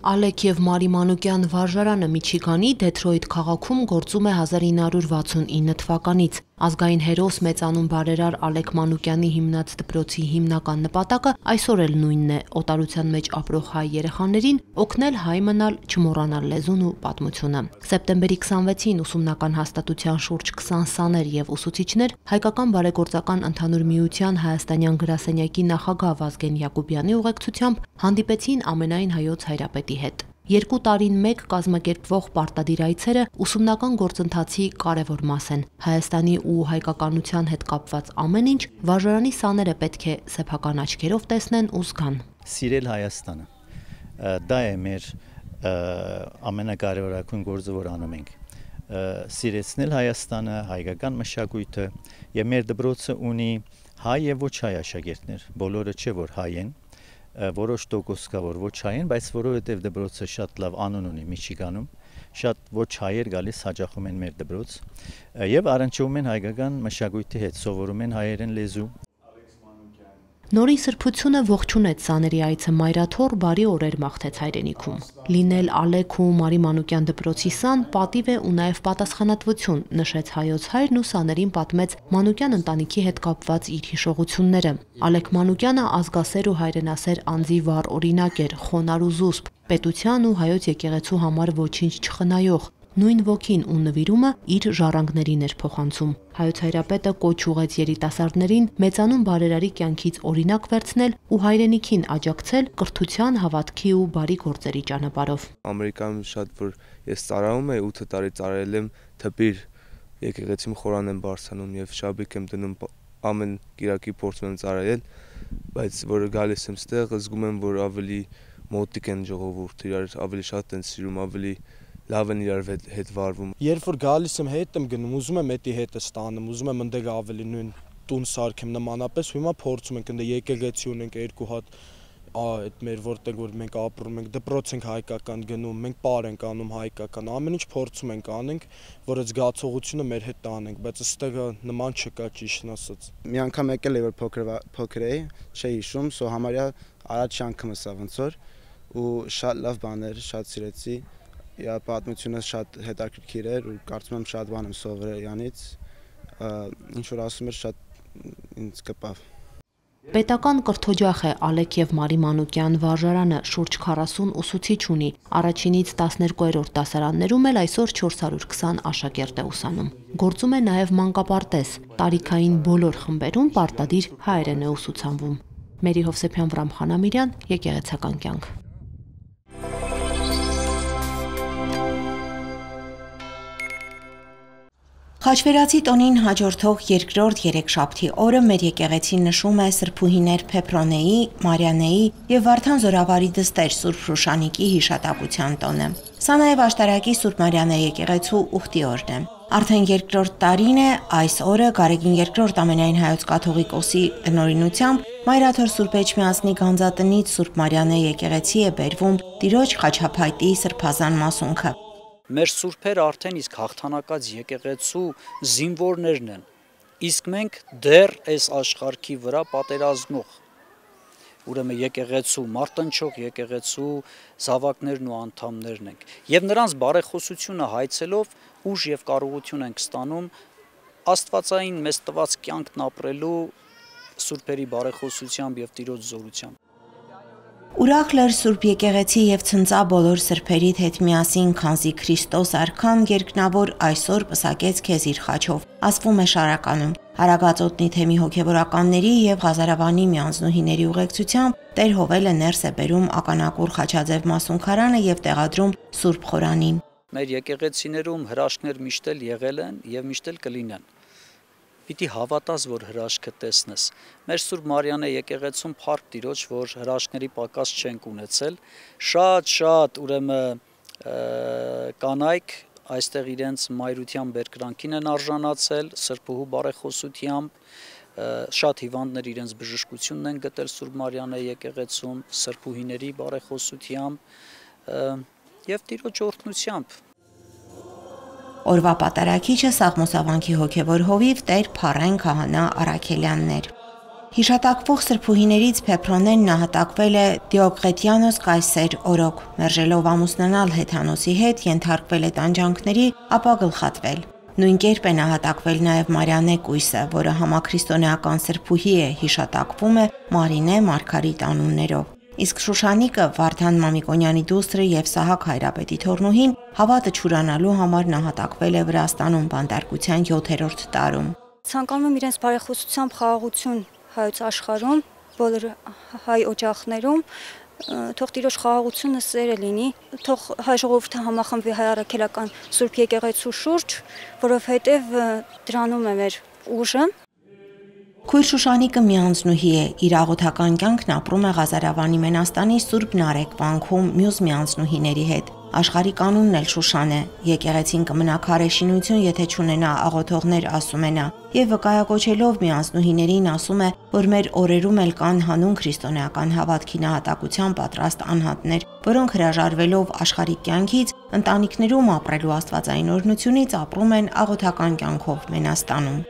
Ալեք և Մարի Մանուկյան վարժարանը Միչիգանի Դեթրոյթ քաղաքում գործում է 1969 թվականից։ Ազգային հերոս մեծանուն բարերար Ալեք Մանուկյանի հիմնած դպրոցի հիմնական նպատակը այսօր էլ նույնն է՝ օտարության մեջ ապրող հայ երեխաներին օգնել հայ մնալ, չմոռանալ լեզուն ու պատմությունը։ Սեպտեմբերի 26-ին ուսումնական հաստատության շուրջ 20 սաներ և ուսուցիչներ Հայկական բարեգործական ընդհանուր միության հայաստանյան գրասենյակի նախագահ Վազգեն Յակոբյանի ուղեկցությամբ հանդիպեցին ամենայն հայոց հայրապետի հետ։ 2 տարին մեկ կազմակերպվող պարտադիր այցերը ուսումնական գործընթացի կարևոր մաս են։ Հայաստանի ու հայկականության հետ կապված ամեն ինչ վարժարանի սաները պետք է սեփական աչքերով տեսնեն ու զգան։ Սիրել Հայաստանը, դա է մեր ամենակարևորագույն գործը, որ անում ենք։ Սիրեցնել Հայաստանը, հայկական մշակույթը, եւ մեր դպրոցը ունի հայ եւ ոչ հայ աշակերտներ, բոլորը չէ որ հայ են, որոշ տոկոս կա որ ոչ հայ են, բայց որովհետեւ դպրոցը շատ լավ անուն ունի Միչիգանում, շատ ոչ հայեր գալիս հաճախում են մեր դպրոց եւ առնչվում են հայկական մշակույթի հետ, սովորում են հայերեն լեզու։ Նորին սրբությունը ողջունեց սաների այցը մայրաթոռ բարի օրեր մաղթեց հայրենիքում։ Լինել Ալեք ու Մարի Մանուկյան դպրոցի սան պատիվ է ու նաև պատասխանատվություն, նշեց հայոց հայրն ու սաներին պատմեց Մանուկյան ընտանիքի հետ կապված իր հիշողությունները։ Ալեք Մանուկյանը ազգասեր ու հայրենասեր անձի վառ օրինակ էր, խոնար ու զուսպ, պետության ու հայոց եկեղեցու համար ոչինչ չխնայող։ Նույն ոգին ու նվիրումը իր ժառանգներին էր փոխանցում։ Հայոց հայրապետը կոչ ուղեց երիտասարդներին մեծանուն բարերարի կյանքից օրինակ վերցնել ու հայրենիքին աջակցել կրթության, հավատքի ու բարի գործերի ճանապարհով։ Ամերիկայում շատ որ ես ծառայում եմ 8 տարի ծառայել եմ թփիր եկեղեցիում խորան եմ բարձրանում եւ շաբիկ եմ դնում ամեն կիրակի փորձում եմ ծառայել, բայց որ գալիս եմ ստեղ զգում եմ որ ավելի մոտիկ են ժողովուրդը, իրար ավելի շատ են սիրում, ավելի լավ են իրար հետ վարվում։ Երբ որ գալիս եմ հետ եմ գնում, ուզում եմ էդի հետը ստանամ, ուզում եմ ընդեղ ավելի նույն տուն սարքեմ նմանապես, հիմա փորձում ենք ընդ եկեղեցի ունենք 2 հատ, այդ մեր որտեղ որ մենք ապրում ենք, դպրոց ենք հայկական գնում, մենք պար ենք անում հայկական, ամեն ինչ փորձում ենք անենք, որ այդ զգացողությունը մեր հետ տանենք, բայց այստեղ նման չկա ճիշտն ասած։ Մի անգամ եկել էի որ փոքր էի, չէի հիշում, սո համարյա առաջ անգամս ա ոնց որ ու շատ լավ բաներ, շատ սիրեցի։ Իա պատմությունը շատ հետաքրքիր էր ու կարծում եմ շատ բան եմ սովորել յանից, ինչ որ ասում էր շատ ինձ կպավ։ Պետական կրթօջախ է Ալեք և Մարի Մանուկյան վարժարանը, շուրջ 40 ուսուցիչ ունի, առաջինից 12-րդ դասարաններում էլ այսօր 420 աշակերտ է ուսանում։ Գործում է նաև մանկապարտեզ, տարիքային բոլոր խմբերում պարտադիր հայերեն է ուսուցանվում։ Մերի Հովսեփյան, Վրամ Խանամիրյան, եկեղեցական կյանք։ Խաչվերացի տոնին հաջորդող երկրորդ երեքշաբթի օրը մեր եկեղեցին նշում է սրբուհիներ Փեփրոնեի, Մարյանեի և Վարդան Զորավարի դստեր Սուրբ Ռուշանիկի հիշատակության տոնը։ Սա նաև աշտարակի Սուրբ Մարյանե եկեղեցու ուխտի օրն է։ Արդեն երկրորդ տարին է այս օրը Գարեգին II ամենայն հայոց կաթողիկոսի տնօրինությամբ Մայրաթոր Սուրբ Էջմիածնի գանձատնից Սուրբ Մարյանե եկեղեցի է բերվում Տիրոջ խաչափայտի սրբազան մասունքը։ Մեր սուրբերը արդեն իսկ հաղթանակած եկեղեցու զինվորներն են, իսկ մենք դեռ այս աշխարհի վրա պատերազմող, ուրեմն եկեղեցու մարտնչող եկեղեցու զավակներն ու անդամներն ենք, եւ նրանց բարեխոսությունը հայցելով ուժ եւ կարողություն ենք ստանում աստվածային մեզ տված կյանքն ապրելու սուրբերի բարեխոսությամբ եւ Տիրոջ զորությամբ։ Ուրախ լեր Սուրբ եկեղեցի եւ ցնծա բոլոր սրբերիդ հետ միասին, քանզի Քրիստոս արքան երկնավոր այսօր պսակեց քեզ իր խաչով, ասվում է շարականում։ Հարագածոտնի թեմի հոգևորականների եւ Ղազարավանի միանձնուհիների ուղեկցությամբ Տեր Հովելը ներս է բերում ականակուր խաչաձև մասունքարանը եւ տեղադրում Սուրբ խորանին։ Մեր եկեղեցիներում հրաշքներ միշտ էլ եղել են եւ միշտ էլ կլինեն։ Պիտի հավատաս, որ հրաշքը տեսնես։ Մեր Սուրբ Մարյանե եկեղեցում փառք Տիրոջ, որ հրաշքների պակաս չենք ունեցել։ Շատ ուրեմն կանայք այստեղ իրենց մայրության բերկրանքին են արժանացել, սրբուհու բարեխոսությամբ, շատ հիվանդներ իրենց բժշկությունն են գտել Սուրբ Մարյանե եկեղեցում, սրբուհիների բարեխոսությամբ եւ Տիրոջ օրհնությամբ։ Օրվա պատարագիչը Սաղմոսավանքի հոգևոր հովիվ Տեր Փառեն քահանա Արաքելյաններ։ Հիշատակվող սրբուհիներից Փեփրոնեն նահատակվել է Դիոկլետիանոս Կայսեր օրոք, մերժելով ամուսնանալ հեթանոսի հետ, ենթարկվել է տանջանքների, ապա գլխատվել։ Նույն կերպ է նահատակվել նաև Մարիանե Կույսը, որը համաքրիստոնեական սրբուհի է, հիշատակվում է Մարինե Մարգարիտ անուններով։ Իսկ Շուշանիկը Վարդան Մամիկոնյանի դուստրը եւ Սահակ Հայրապետի թոռնուհին հավատը չուրանալու համար նահատակվել է Վրաստանում բանտարկության 7-րդ տարում։ Ցանկանում եմ իրենց բարեխոսությամբ խաղաղություն հայոց աշխարհում, բոլոր հայ օջախներում, թող Տիրոջ խաղաղությունը սերը լինի, թող հայ ժողովուրդը համախմբվի հայ առաքելական Սուրբ եկեղեցու շուրջ, որովհետև դրանում է մեր ուժը։ Քույր Շուշանիկը միանձնուհի է, իր աղոթական կյանքն ապրում է Ղազարավանի Մենաստանի Սուրբ Նարեկ վանքում մյուս միանձնուհիների հետ։ Աշխարհի կանունն էլ Շուշան է, եկեղեցին կմնա քարե շինություն, եթե չունենա աղոթողներ, ասում է նա, եւ վկայակոչելով միանձնուհիներին ասում է, որ մեր օրերում էլ կան հանուն քրիստոնեական հավատքի նահատակության պատրաստ անհատներ, որոնք հրաժարվելով աշխարհիկ կյանքից, ընտանիքներում ապրելու աստվածային օրհնությունից ապրում են աղոթական կյանքով Մենաստանում։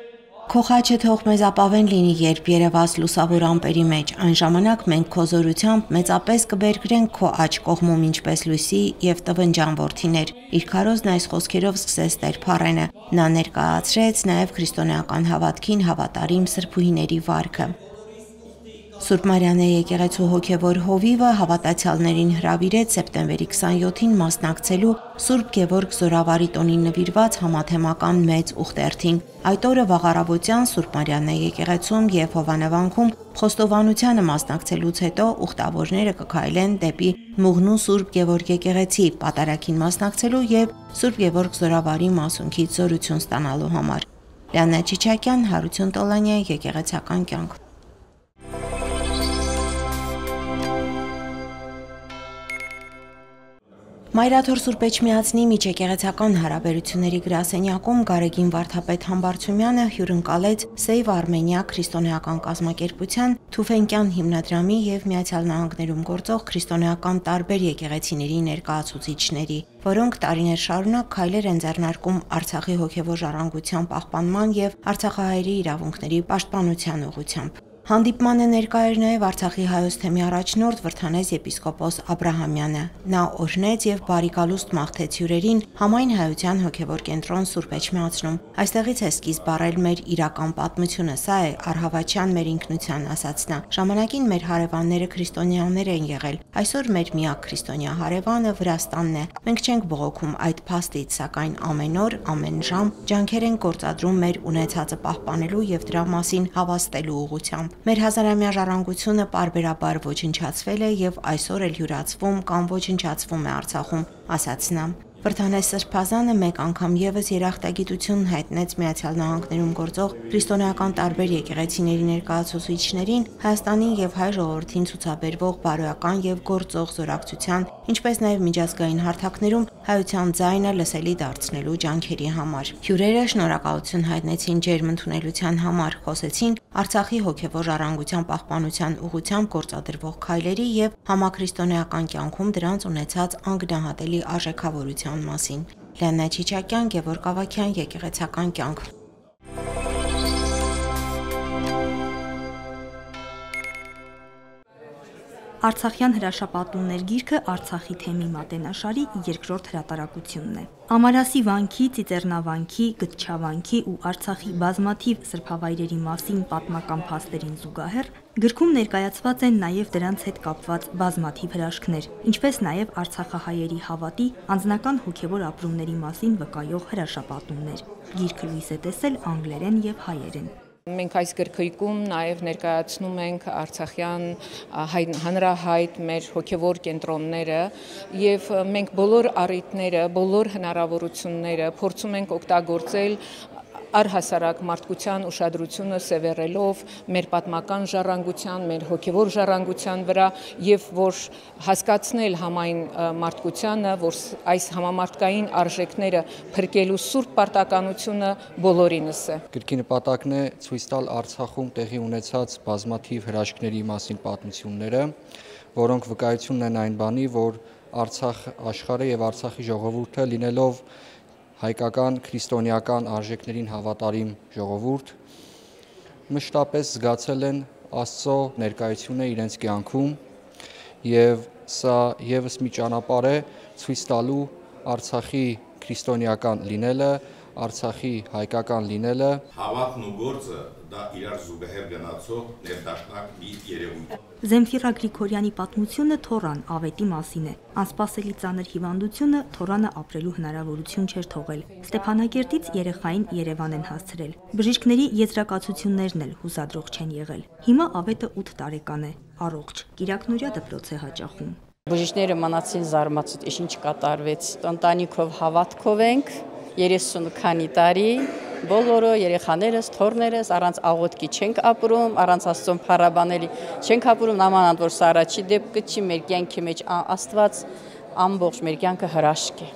Քո խաչը թող մեզ ապավեն լինի, երբ երևաս լուսավոր ամպերի մեջ, այն ժամանակ մենք քո զորությամբ մեծապես կբերգրենք քո աջ կողմում ինչպես լույսի եւ տվնջան որդիներ։ Իր քարոզն այս խոսքերով սկսեց Տեր Փառենը։ Նա ներկայացրեց նաեւ քրիստոնեական հավատքին հավատարիմ սրբուհիների վարքը։ Սուրբ Մարիանե եկեղեցու հոգևոր հովիվը հավատացյալներին հրավիրեց սեպտեմբերի 27-ին մասնակցելու Սուրբ Գևորգ Զորավարի տոնին նվիրված համաթեմական մեծ ուխտերթին։ Այդ օրը վաղառավոտյան Սուրբ Մարիանե եկեղեցում եւ Հովանևանքում խոստովանությանը մասնակցելուց հետո ուխտավորները կքայլեն դեպի Մուղնու Սուրբ Գևորգ եկեղեցի պատարագին մասնակցելու եւ Սուրբ Գևորգ Զորավարի մասունքից զորություն ստանալու համար։ Լիանա Չիչակյան, Հարություն Տոլանյան, Եկեղեցական կյանք։ Մայրաթոր Սուրբ Էջմիածնի միջեկեղեցական հարաբերությունների գրասենյակում Գարեգին Վարդապետ Համբարձումյանը հյուրընկալեց Save Armenia քրիստոնեական կազմակերպության Թուֆենկյան հիմնադրամի եւ Միացյալ Նահանգներում գործող քրիստոնեական տարբեր եկեղեցիների ներկայացուցիչների, որոնք տարիներ շարունակ քայլեր են ձեռնարկում Արցախի հոգևոր ժառանգության պահպանման եւ արցախահայերի իրավունքների պաշտպանության ուղղությամբ։ Հանդիպմանը ներկա էր նաև Արցախի հայոց թեմի առաջնորդ Վրթանես եպիսկոպոս Աբրահամյանը։ Նա օրհնեց եւ բարիկալուստ մաղթեց հյուրերին համայն հայության հոգևոր կենտրոն Սուրբ Էջմիածնում։ Այստեղից է սկիզբ առել մեր իրական պատմությունը, սա է առհավատյան մեր ինքնության, ասաց նա։ Ժամանակին մեր հարևանները քրիստոնյաներ են եղել, այսօր մեր միակ քրիստոնյա հարևանը Վրաստանն է։ Մենք չենք բողոքում այդ փաստից, սակայն ամեն օր, ամեն ժամ ջանքեր են գործադրում մեր ունեցածը պահպանելու եւ դրա մասին հավաստելու ուղղությամբ։ Մեր հազարամյա ժառանգությունը պարբերաբար ոչնչացվել է եւ այսօր էլ յուրացվում կամ ոչնչացվում է Արցախում, ասաց նա։ Վրթանես Սրբազանը մեկ անգամ եւս երախտագիտություն հայտնեց Միացյալ Նահանգներում գործող քրիստոնեական տարբեր եկեղեցիների ներկայացուցիչներին Հայաստանի եւ հայ ժողովրդին ցուցաբերվող բարոյական եւ գործող զորակցության, ինչպես նաեւ միջազգային հարթակներում հայության ձայնը լսելի դարձնելու ջանքերի համար։ Հյուրերը շնորհակալություն հայտնեցին ջերմ ընդունելության համար, խոսեցին Արցախի հոգևոր ժառանգության պահպանության ուղղությամբ գործադրվող քայլերի եւ համաքրիստոնեական կյանքում դրանց ունեցած անգնահատելի արժեքավորության մասին։ Լիանա Չիչակյան, Գևորգ Ավագյան, Եկեղեցական կյանք։ Արցախյան հրաշապատումներ գիրքը Արցախի թեմի մատենաշարի երկրորդ հրատարակությունն է։ Ամարասի վանքի, Ծիծեռնավանքի, Գտչավանքի ու Արցախի բազմաթիվ սրբավայրերի մասին պատմական փաստերին զուգահեռ գրքում ներկայացված են նաև դրանց հետ կապված բազմաթիվ հրաշքներ, ինչպես նաև արցախահայերի հավատի, անձնական հոգևոր ապրումների մասին վկայող հրաշապատումներ։ Գիրքը լույս է տեսել անգլերեն եւ հայերեն։ Մենք այս գրքույկում նաև ներկայացնում ենք արցախյան հանրահայտ մեր հոգևոր կենտրոնները եւ մենք բոլոր առիթները, բոլոր հնարավորությունները փորձում ենք օգտագործել առհասարակ մարդկության ուշադրությունը սևեռելով մեր պատմական ժառանգության, մեր հոգևոր ժառանգության վրա եւ որ հասկացնել համայն մարդկությանը, որ այս համամարտկային արժեքները փրկելու սուրբ պարտականությունը բոլորինս է։ Գրքի նպատակն է ցույց տալ Արցախում տեղի ունեցած բազմաթիվ հրաշքների մասին պատմությունները, որոնք վկայություն են այն բանի, որ Արցախ աշխարհը եւ Արցախի ժողովուրդը լինելով հայկական քրիստոնեական արժեքներին հավատարիմ ժողովուրդ մշտապես զգացել են Աստծո ներկայությունը իրենց կյանքում եւ սա եւս մի ճանապարհ է ցույց տալու Արցախի քրիստոնեական լինելը, Արցախի հայկական լինելը։ Հավատն ու գործը դա իրար զուգահեռ գնացող ներդաշնակ մի երևույթ է։ Զենֆիրա Գրիգորյանի պատմությունը Թորան ավետի մասին է։ Անսպասելի ծանր հիվանդությունը Թորանը ապրելու հնարավորություն չէր թողել։ Ստեփանագերտից երեխային Երևան են հասցրել։ Բժիշկների եզրակացություններն էլ հուսադրող չեն եղել։ Հիմա ավետը 8 տարեկան է, առողջ, Կիրակնորյա դպրոց է հաճախում։ Բժիշկները մնացին զարմացած, ինչ կատարվեց։ Ընտանիքով հավատքով ենք 30 քանի տարի, բոլորը երեխաներս, թորներս առանց աղոթքի չենք ապրում, առանց Աստծուն փառաբանելի չենք ապրում, նամանად որ սա առաջի դեպքը չի, մեր կյանքի մեջ Աստված ամբողջ մեր կյանքը հրաշք է։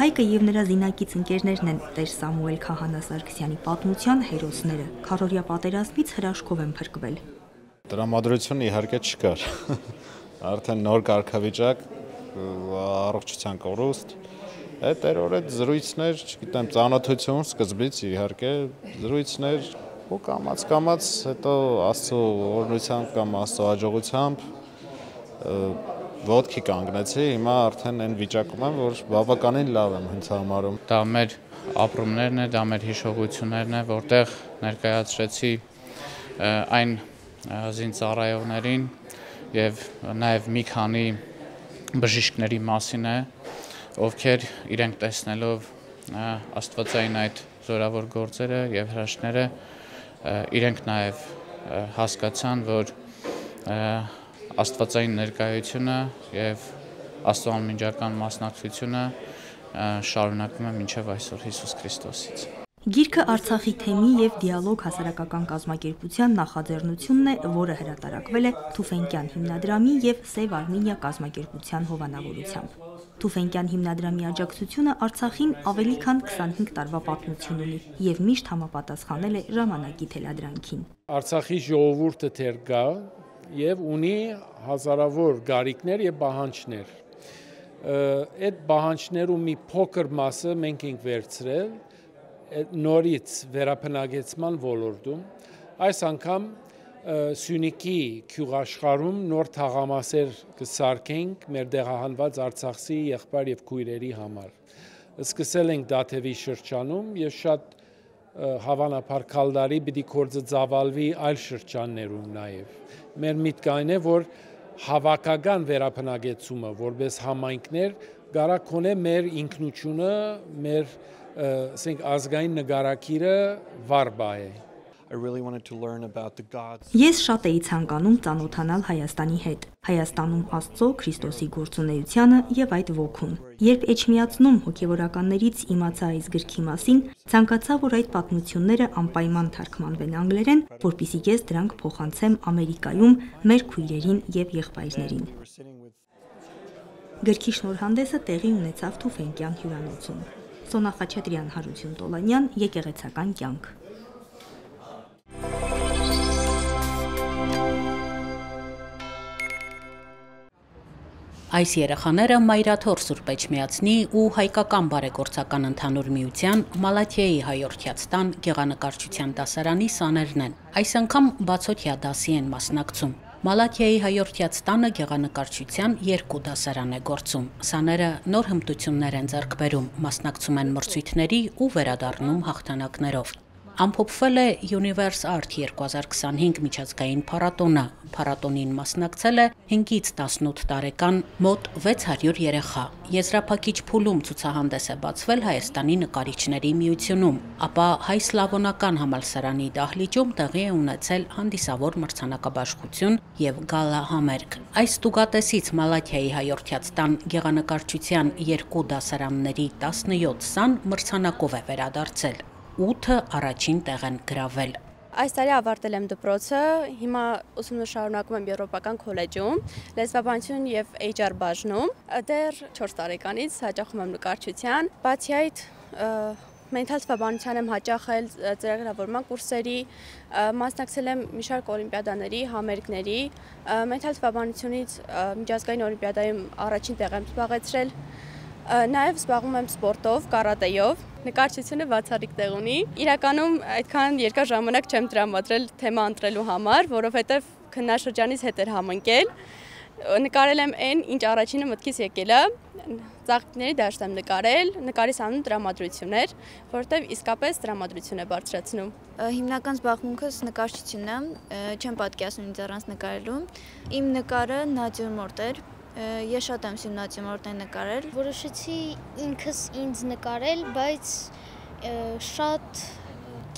Հայկը եւ նրա զինակից ընկերներն են Տեր Սամուել Քահանա Սարգսյանի պատմության հերոսները, քառորյա պատերազմից հրաշքով են փրկվել։ Տրամադրություն իհարկե չկար։ Արդեն նոր կարգավիճակ, առողջության կորուստ, այդ այդ զրույցներ, չգիտեմ, ծանոթություն սկզբից իհարկե զրույցներ ու կամաց հետո Աստծո օրհնությամբ կամ Աստծո հաջողությամբ ոտքի կանգնեցի, հիմա արդեն այն վիճակում եմ, որ բավականին լավ եմ ինձ համարում։ Դա մեր ապրումներն է, դա մեր հիշողություններն է, որտեղ ներկայացրեցի այն զինծառայողներին եւ նաեւ մի քանի բժիշկների մասին է, ովքեր իրենք տեսնելով Աստվածային այդ զորավոր գործերը եւ հրաշքները իրենք նաեւ հասկացան, որ Աստվածային ներկայությունը եւ Աստծո անմիջական մասնակցությունը շարունակվում է մինչեւ այսօր Հիսուս Քրիստոսից։ Գիրքը Արցախի թեմի եւ դիալոգ հասարակական կազմակերպության նախաձեռնությունն է, որը հրատարակվել է Թուֆենկյան հիմնադրամի եւ Սև Արմենիա կազմակերպության հովանավորությամբ։ Թուֆենկյան հիմնադրամի աջակցությունը Արցախին ավելի քան 25 տարվա պատմություն ունի եւ միշտ համապատասխանել է ժամանակի թելադրանքին։ Արցախի ժողովուրդը թեր գա եւ ունի հազարավոր գարիկներ եւ բահանջներ։ Այդ բահանջներու մի փոքր մասը մենք ենք վերցրել նորից վերապնագեցման ոլորտում, այս անգամ Սյունիքի գյուղաշխարհում նոր թաղամասեր կսարքենք մեր դեղահանված Արցախցի եղբայր եւ քույրերի համար։ Սկսել ենք Դաթևի շրջանում եւ շատ հավանաբար քալդարի պիտի կորձը ծավալվի այլ շրջաններում նաեւ։ Մեր միտքը այն է, որ հավաքական վերապնագեցումը որպես համայնքներ գարա կոնե մեր ինքնությունը, մեր ազգային նկարակիրը վարբա է։ Ես շատ էի ցանկանում ծանոթանալ Հայաստանի հետ, Հայաստանում Աստծո Քրիստոսի գործունեությանը եւ այդ ոգուն։ Երբ Էջմիածնում հոգեվորականներից իմացա այս գրքի մասին, ցանկացա, որ այդ պատմությունները անպայման թարգմանվեն անգլերեն, որպեսզի ես դրանք փոխանցեմ Ամերիկայում մեր քույրերին եւ եղբայրներին։ Գրքի շնորհանդեսը տեղի ունեցավ Թուֆենկյան հյուրանոցում։ Սոնա Խաչատրյան, Հարություն Տոլանյան, Եկեղեցական կյանք։ Այս երեխաները Մայրաթոր Սուրբ Էջմիածնի ու Հայկական բարեգործական ընդհանուր միության Մալաթիայի հայորդյաց տան գեղանկարչության դասարանի սաներն են։ Այս անգամ բացօթյա դասի են մասնակցում։ Մալաթիայի հայորդյաց տանը գեղանկարչության 2 դասարան է գործում։ Սաները նոր հմտություններ են ձեռք բերում, մասնակցում են մրցույթների ու վերադառնում հաղթանակներով։ Ամփոփվել է Universe Art 2025 միջազգային փառատոնը։ Փառատոնին մասնակցել է 5-ից 18 տարեկան մոտ 600 երեխա։ Եզրափակիչ փուլում ցուցահանդես է բացվել Հայաստանի նկարիչների միությունում, ապա Հայ Սլավոնական համալսարանի դահլիճում տեղի է ունեցել հանդիսավոր մրցանակաբաշխություն եւ գալա համերգ։ Այս ստուգատեսից Մալաթիայի հայորդյաց տան գեղանկարչության 2 դասարանների 17 սան մրցանակով է վերադարձել։ 8-ը առաջին տեղ են գրավել։ Այս տարի ավարտել եմ դպրոցը, հիմա ուսումը շարունակում եմ Եվրոպական քոլեջում, լեզվաբանություն եւ HR բաժնում։ Դեռ 4 տարեկանից հաճախում եմ նկարչության, բացի այդ մենթալ թվաբանության եմ հաճախել ծրագրավորման կուրսերի, մասնակցել եմ մի շարք օլիմպիադաների, համերգների, մենթալ թվաբանությունից միջազգային օլիմպիադայում առաջին տեղ եմ զբաղեցրել։ Նաև զբաղվում եմ սպորտով, կարատեյով, նկարչությունը բացառիկ տեղ ունի։ Իրականում այդքան երկար ժամանակ չեմ տրամադրել թեմա ընտրելու համար, որովհետև քննաշրջանից հետ էր համընկել։ Նկարել եմ այն, ինչ առաջինը մտքից եկել է, ծաղիկների դաշտ եմ նկարել, նկարիս անուն տրամադրություն էր, որովհետև իսկապես տրամադրություն է բարձրացնում։ Հիմնական զբաղմունքս նկարչությունն է, չեմ պատկերացնում ինձ առանց նկարելու։ Իմ նկարը նատյուրմորտ էր, ես շատ եմ սիրում նատյուրմորտներ նկարել։ Որոշեցի ինքս ինձ նկարել, բայց շատ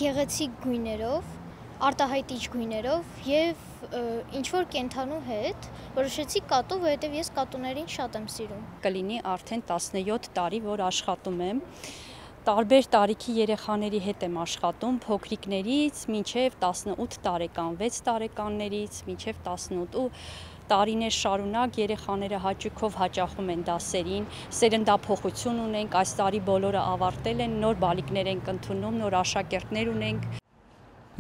գեղեցիկ գույներով, արտահայտիչ գույներով եւ ինչ-որ կենթանու հետ որոշեցի կատու, որովհետև ես կատուներին շատ եմ սիրում։ Կլինի արդեն 17 տարի, որ աշխատում եմ։ Տարբեր տարիքի երեխաների հետ եմ աշխատում, փոքրիկներից մինչև 18 տարեկան, 6 տարեկաններից մինչև 18 տարիներ շարունակ երեխաները հաճույքով հաճախում են դասերին, սերնդափոխություն ունենք, այս տարի բոլորը ավարտել են, նոր բալիկներ ենք ընդունում, նոր աշակերտներ ունենք։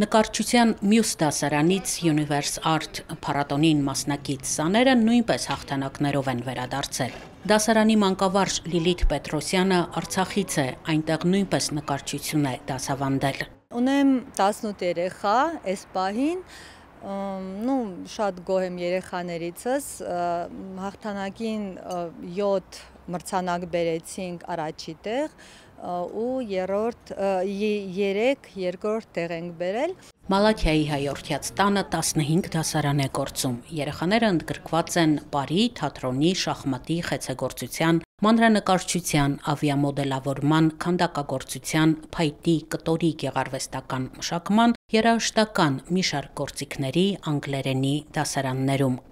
Նկարչության մյուս դասարանից Universe Art փառատոնին մասնակից սաները նույնպես հաղթանակներով են վերադարձել։ Դասարանի մանկավարժ Լիլիթ Պետրոսյանը Արցախից է, այնտեղ նույնպես նկարչություն է դասավանդել։ Ունեմ 18 երեխա, այս պահին շատ գոհ եմ երեխաներիցս, հաղթանակին 7 մրցանակ բերեցինք առաջի տեղ ու 3 երկրորդ տեղ ենք բերել։ Մալաթիայի հայորդյաց տանը 15 դասարան է գործում։ Երեխաները ընդգրկված են պարի, թատրոնի, շախմատի, խեցեգործության, մանրանկարչության, ավիամոդելավորման, քանդակագործության, փայտի, կտորի գեղարվեստական մշակման, երաժշտական մի շարք գործիքների, անգլերենի դասարաններում։